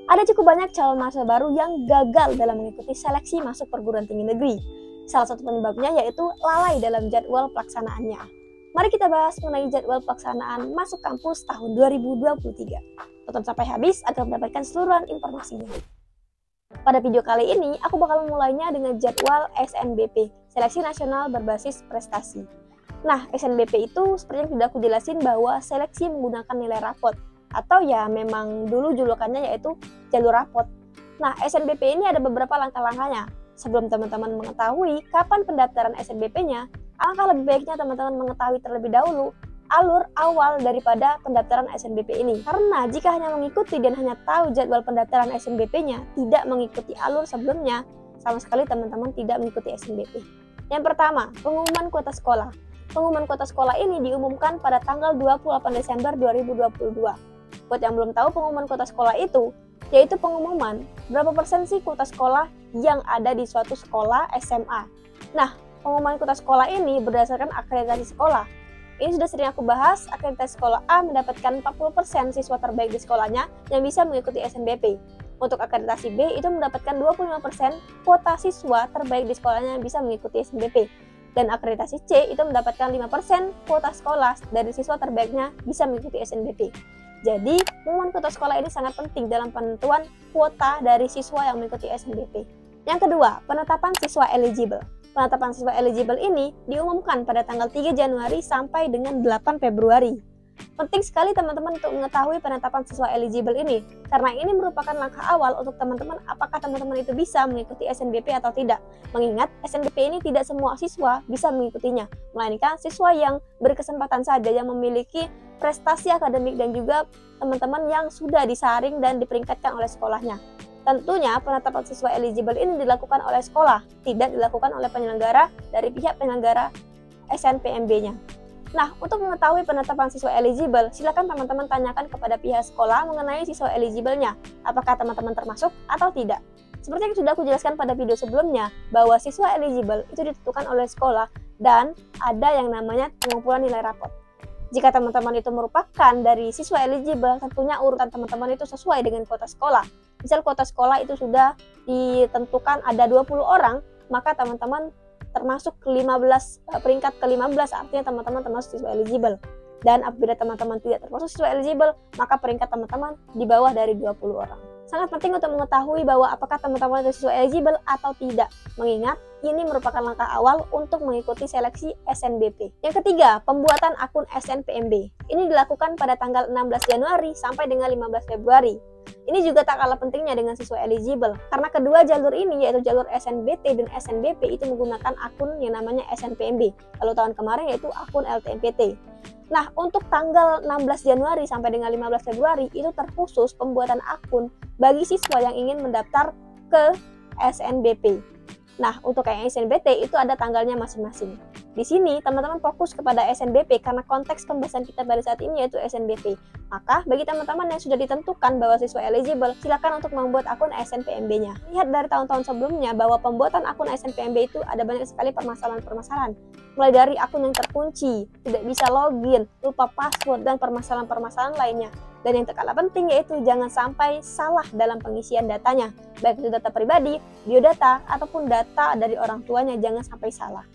Ada cukup banyak calon mahasiswa baru yang gagal dalam mengikuti seleksi masuk perguruan tinggi negeri. Salah satu penyebabnya yaitu lalai dalam jadwal pelaksanaannya. Mari kita bahas mengenai jadwal pelaksanaan masuk kampus tahun 2023. Tonton sampai habis agar mendapatkan seluruhan informasinya. Pada video kali ini, aku bakal memulainya dengan jadwal SNBP, Seleksi Nasional Berbasis Prestasi. Nah, SNBP itu seperti yang sudah aku jelasin bahwa seleksi menggunakan nilai rapot, atau ya memang dulu julukannya yaitu jalur rapot. Nah, SNBP ini ada beberapa langkah-langkahnya. Sebelum teman-teman mengetahui kapan pendaftaran SNBP-nya, alangkah lebih baiknya teman-teman mengetahui terlebih dahulu alur awal daripada pendaftaran SNBP ini. Karena jika hanya mengikuti dan hanya tahu jadwal pendaftaran SNBP-nya, tidak mengikuti alur sebelumnya, sama sekali teman-teman tidak mengikuti SNBP. Yang pertama, pengumuman kuota sekolah. Pengumuman kuota sekolah ini diumumkan pada tanggal 28 Desember 2022. Buat yang belum tahu pengumuman kuota sekolah itu, yaitu pengumuman berapa persen sih kuota sekolah yang ada di suatu sekolah SMA. Nah, pengumuman kuota sekolah ini berdasarkan akreditasi sekolah. Ini sudah sering aku bahas, akreditasi sekolah A mendapatkan 40% siswa terbaik di sekolahnya yang bisa mengikuti SNBP. Untuk akreditasi B itu mendapatkan 25% kuota siswa terbaik di sekolahnya yang bisa mengikuti SNBP. Dan akreditasi C itu mendapatkan 5% kuota sekolah dari siswa terbaiknya bisa mengikuti SNBP. Jadi, pengumuman kuota sekolah ini sangat penting dalam penentuan kuota dari siswa yang mengikuti SNBP. Yang kedua, penetapan siswa eligible. Penetapan siswa eligible ini diumumkan pada tanggal 3 Januari sampai dengan 8 Februari. Penting sekali teman-teman untuk mengetahui penetapan siswa eligible ini, karena ini merupakan langkah awal untuk teman-teman apakah teman-teman itu bisa mengikuti SNBP atau tidak. Mengingat SNBP ini tidak semua siswa bisa mengikutinya, melainkan siswa yang berkesempatan saja yang memiliki prestasi akademik dan juga teman-teman yang sudah disaring dan diperingkatkan oleh sekolahnya. Tentunya penetapan siswa eligible ini dilakukan oleh sekolah, tidak dilakukan oleh penyelenggara dari pihak penyelenggara SNPMB-nya. Nah, untuk mengetahui penetapan siswa eligible, silakan teman-teman tanyakan kepada pihak sekolah mengenai siswa eligible-nya, apakah teman-teman termasuk atau tidak. Seperti yang sudah aku jelaskan pada video sebelumnya, bahwa siswa eligible itu ditentukan oleh sekolah dan ada yang namanya pengumpulan nilai rapot. Jika teman-teman itu merupakan dari siswa eligible, tentunya urutan teman-teman itu sesuai dengan kuota sekolah. Misal kuota sekolah itu sudah ditentukan ada 20 orang, maka teman-teman termasuk peringkat ke-15, artinya teman-teman termasuk siswa eligible. Dan apabila teman-teman tidak termasuk siswa eligible, maka peringkat teman-teman di bawah dari 20 orang. Sangat penting untuk mengetahui bahwa apakah teman-teman itu siswa eligible atau tidak, mengingat ini merupakan langkah awal untuk mengikuti seleksi SNBP. Yang ketiga, pembuatan akun SNPMB. Ini dilakukan pada tanggal 16 Januari sampai dengan 15 Februari. Ini juga tak kalah pentingnya dengan siswa eligible, karena kedua jalur ini yaitu jalur SNBT dan SNBP itu menggunakan akun yang namanya SNPMB. Kalau tahun kemarin yaitu akun LTMPT. Nah, untuk tanggal 16 Januari sampai dengan 15 Februari itu terkhusus pembuatan akun bagi siswa yang ingin mendaftar ke SNBP. Nah, untuk yang SNBT itu ada tanggalnya masing-masing. Di sini, teman-teman fokus kepada SNBP karena konteks pembahasan kita pada saat ini yaitu SNBP. Maka, bagi teman-teman yang sudah ditentukan bahwa siswa eligible, silakan untuk membuat akun SNPMB-nya. Lihat dari tahun-tahun sebelumnya bahwa pembuatan akun SNPMB itu ada banyak sekali permasalahan-permasalahan. Mulai dari akun yang terkunci, tidak bisa login, lupa password, dan permasalahan-permasalahan lainnya. Dan yang tak kalah penting yaitu jangan sampai salah dalam pengisian datanya, baik itu data pribadi, biodata, ataupun data dari orang tuanya, jangan sampai salah.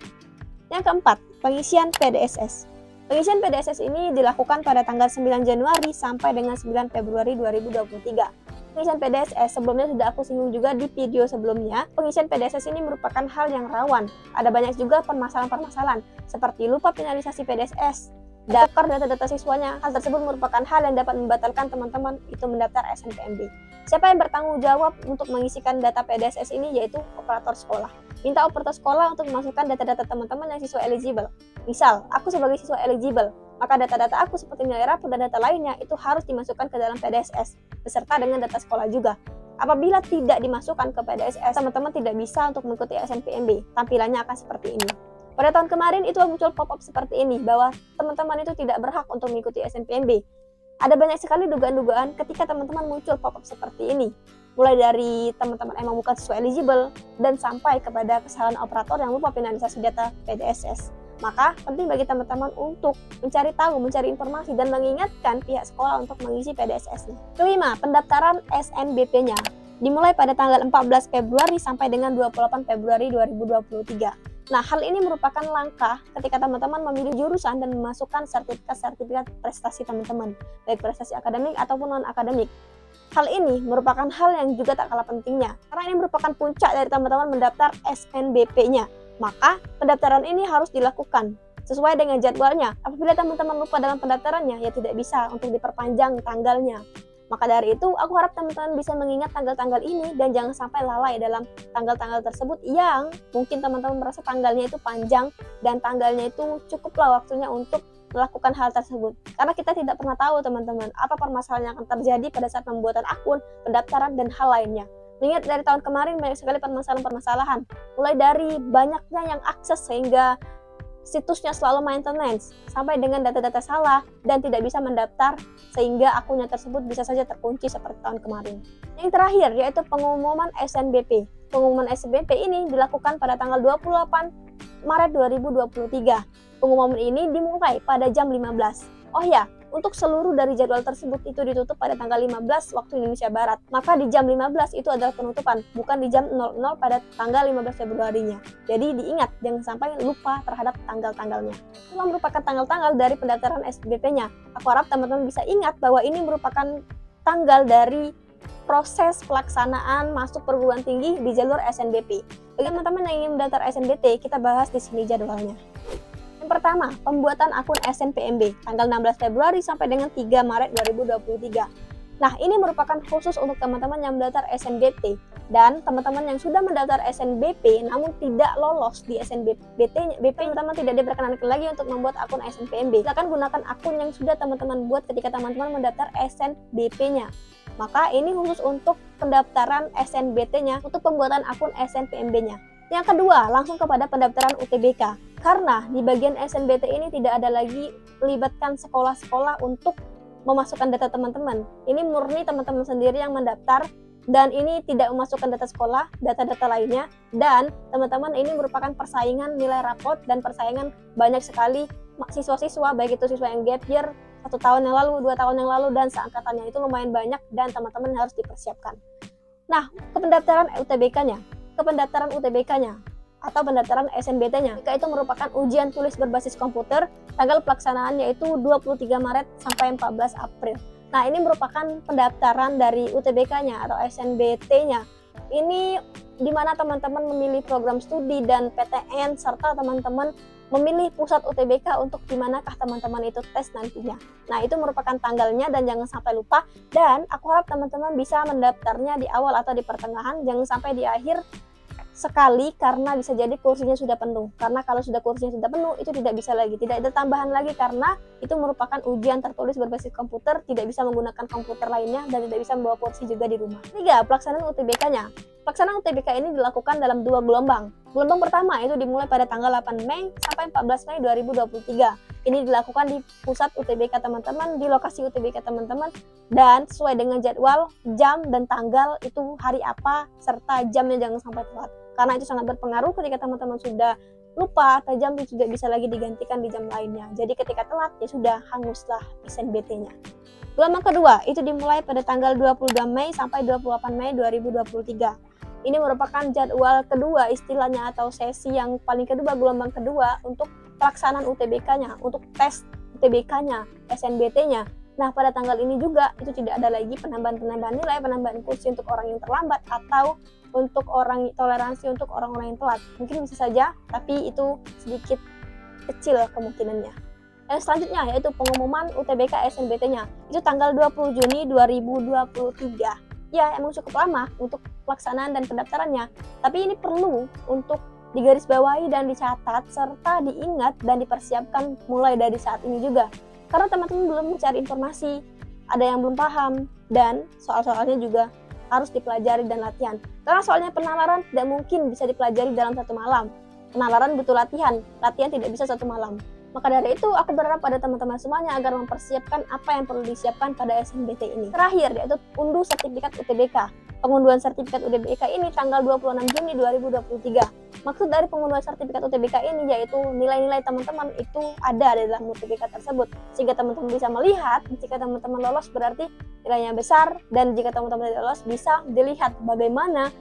Yang keempat, pengisian PDSS. Pengisian PDSS ini dilakukan pada tanggal 9 Januari sampai dengan 9 Februari 2023. Pengisian PDSS sebelumnya sudah aku singgung juga di video sebelumnya. Pengisian PDSS ini merupakan hal yang rawan. Ada banyak juga permasalahan-permasalahan seperti lupa finalisasi PDSS, tukar data-data siswanya. Hal tersebut merupakan hal yang dapat membatalkan teman-teman itu mendaftar SNPMB. Siapa yang bertanggung jawab untuk mengisikan data PDSS ini yaitu operator sekolah. Minta operator sekolah untuk memasukkan data-data teman-teman yang siswa eligible. Misal, aku sebagai siswa eligible, maka data-data aku seperti nilai rapor dan data lainnya itu harus dimasukkan ke dalam PDSS beserta dengan data sekolah juga. Apabila tidak dimasukkan ke PDSS, teman-teman tidak bisa untuk mengikuti SNPMB. Tampilannya akan seperti ini. Pada tahun kemarin itu muncul pop-up seperti ini bahwa teman-teman itu tidak berhak untuk mengikuti SNPMB. Ada banyak sekali dugaan-dugaan ketika teman-teman muncul pop-up seperti ini. Mulai dari teman-teman emang bukan siswa eligible dan sampai kepada kesalahan operator yang lupa finalisasi data PDSS. Maka penting bagi teman-teman untuk mencari tahu, mencari informasi, dan mengingatkan pihak sekolah untuk mengisi PDSS-nya. Kelima, pendaftaran SNBP-nya dimulai pada tanggal 14 Februari sampai dengan 28 Februari 2023. Nah, hal ini merupakan langkah ketika teman-teman memilih jurusan dan memasukkan sertifikat prestasi teman-teman, baik prestasi akademik ataupun non-akademik. Hal ini merupakan hal yang juga tak kalah pentingnya, karena ini merupakan puncak dari teman-teman mendaftar SNBP-nya. Maka pendaftaran ini harus dilakukan sesuai dengan jadwalnya. Apabila teman-teman lupa dalam pendaftarannya, ya tidak bisa untuk diperpanjang tanggalnya. Maka dari itu, aku harap teman-teman bisa mengingat tanggal-tanggal ini dan jangan sampai lalai dalam tanggal-tanggal tersebut yang mungkin teman-teman merasa tanggalnya itu panjang dan tanggalnya itu cukuplah waktunya untuk melakukan hal tersebut. Karena kita tidak pernah tahu teman-teman apa permasalahan yang akan terjadi pada saat pembuatan akun, pendaftaran, dan hal lainnya. Mengingat dari tahun kemarin banyak sekali permasalahan-permasalahan, mulai dari banyaknya yang akses sehingga situsnya selalu maintenance, sampai dengan data-data salah dan tidak bisa mendaftar sehingga akunnya tersebut bisa saja terkunci seperti tahun kemarin. Yang terakhir yaitu pengumuman SNBP. Pengumuman SNBP ini dilakukan pada tanggal 28 Maret 2023. Pengumuman ini dimulai pada jam 15. Oh ya, untuk seluruh dari jadwal tersebut itu ditutup pada tanggal 15 waktu Indonesia Barat. Maka di jam 15 itu adalah penutupan, bukan di jam 00 pada tanggal 15 Februarinya. Jadi diingat, jangan sampai lupa terhadap tanggal-tanggalnya. Itulah merupakan tanggal-tanggal dari pendaftaran SNBP-nya. Aku harap teman-teman bisa ingat bahwa ini merupakan tanggal dari proses pelaksanaan masuk perguruan tinggi di jalur SNBP. Bagi teman-teman yang ingin mendaftar SNBT, kita bahas di sini jadwalnya. Yang pertama, pembuatan akun SNPMB tanggal 16 Februari sampai dengan 3 Maret 2023. Nah, ini merupakan khusus untuk teman-teman yang mendaftar SNBT dan teman-teman yang sudah mendaftar SNBP namun tidak lolos di SNBP, teman-teman tidak diperkenankan lagi untuk membuat akun SNPMB. Silakan gunakan akun yang sudah teman-teman buat ketika teman-teman mendaftar SNBP-nya. Maka ini khusus untuk pendaftaran SNBT-nya, untuk pembuatan akun SNPMB-nya. Yang kedua, langsung kepada pendaftaran UTBK. Karena di bagian SNBT ini tidak ada lagi melibatkan sekolah-sekolah untuk memasukkan data teman-teman. Ini murni teman-teman sendiri yang mendaftar dan ini tidak memasukkan data sekolah, data-data lainnya. Dan teman-teman ini merupakan persaingan nilai rapot dan persaingan banyak sekali siswa-siswa, baik itu siswa yang gap year 1 tahun yang lalu, 2 tahun yang lalu, dan seangkatannya itu lumayan banyak dan teman-teman harus dipersiapkan. Nah, pendaftaran UTBK-nya atau pendaftaran SNBT-nya. Jika itu merupakan ujian tulis berbasis komputer, tanggal pelaksanaan yaitu 23 Maret sampai 14 April. Nah, ini merupakan pendaftaran dari UTBK-nya atau SNBT-nya. Ini di mana teman-teman memilih program studi dan PTN serta teman-teman memilih pusat UTBK untuk di manakah teman-teman itu tes nantinya. Nah, itu merupakan tanggalnya dan jangan sampai lupa. Dan aku harap teman-teman bisa mendaftarnya di awal atau di pertengahan, jangan sampai di akhir sekali karena bisa jadi kursinya sudah penuh. Karena kalau sudah kursinya sudah penuh itu tidak bisa lagi, tidak ada tambahan lagi karena itu merupakan ujian tertulis berbasis komputer, tidak bisa menggunakan komputer lainnya dan tidak bisa membawa kursi juga di rumah. 3. Pelaksanaan UTBK-nya. Pelaksanaan UTBK ini dilakukan dalam 2 gelombang. Gelombang pertama itu dimulai pada tanggal 8 Mei sampai 14 Mei 2023. Ini dilakukan di pusat UTBK teman-teman, di lokasi UTBK teman-teman, dan sesuai dengan jadwal, jam, dan tanggal itu hari apa, serta jamnya jangan sampai telat. Karena itu sangat berpengaruh ketika teman-teman sudah lupa atau jam itu tidak bisa lagi digantikan di jam lainnya. Jadi ketika telat ya sudah hanguslah SNBT-nya. Gelombang kedua itu dimulai pada tanggal 22 Mei sampai 28 Mei 2023. Ini merupakan jadwal kedua istilahnya atau sesi yang paling kedua, gelombang kedua untuk pelaksanaan UTBK-nya, untuk tes UTBK-nya, SNBT-nya. Nah, pada tanggal ini juga itu tidak ada lagi penambahan nilai, penambahan kursi untuk orang yang terlambat atau untuk orang toleransi untuk orang-orang yang telat. Mungkin bisa saja, tapi itu sedikit kecil kemungkinannya. Yang selanjutnya yaitu pengumuman UTBK SNBT-nya. Itu tanggal 20 Juni 2023. Ya, emang cukup lama untuk pelaksanaan dan pendaftarannya, tapi ini perlu untuk digarisbawahi dan dicatat serta diingat dan dipersiapkan mulai dari saat ini juga. Karena teman-teman belum mencari informasi, ada yang belum paham, dan soal-soalnya juga harus dipelajari dan latihan. Karena soalnya penalaran tidak mungkin bisa dipelajari dalam 1 malam. Penalaran butuh latihan tidak bisa 1 malam. Maka dari itu, aku berharap pada teman-teman semuanya agar mempersiapkan apa yang perlu disiapkan pada SNBT ini. Terakhir, yaitu unduh sertifikat UTBK. Pengunduhan sertifikat UTBK ini tanggal 26 Juni 2023. Maksud dari pengunduhan sertifikat UTBK ini yaitu nilai-nilai teman-teman itu ada di dalam UTBK tersebut, sehingga teman-teman bisa melihat jika teman-teman lolos berarti nilainya besar, dan jika teman-teman tidak lolos bisa dilihat bagaimana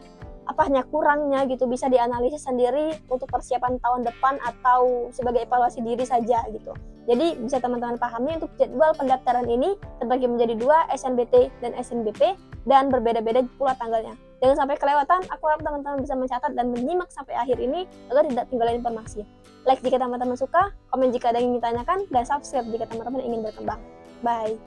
apanya kurangnya gitu, bisa dianalisis sendiri untuk persiapan tahun depan atau sebagai evaluasi diri saja gitu. Jadi bisa teman-teman pahami untuk jadwal pendaftaran ini terbagi menjadi 2, SNBT dan SNBP, dan berbeda-beda pula tanggalnya. Jangan sampai kelewatan, aku harap teman-teman bisa mencatat dan menyimak sampai akhir ini agar tidak ketinggalan informasi. Like jika teman-teman suka, komen jika ada yang ingin ditanyakan, dan subscribe jika teman-teman ingin berkembang. Bye!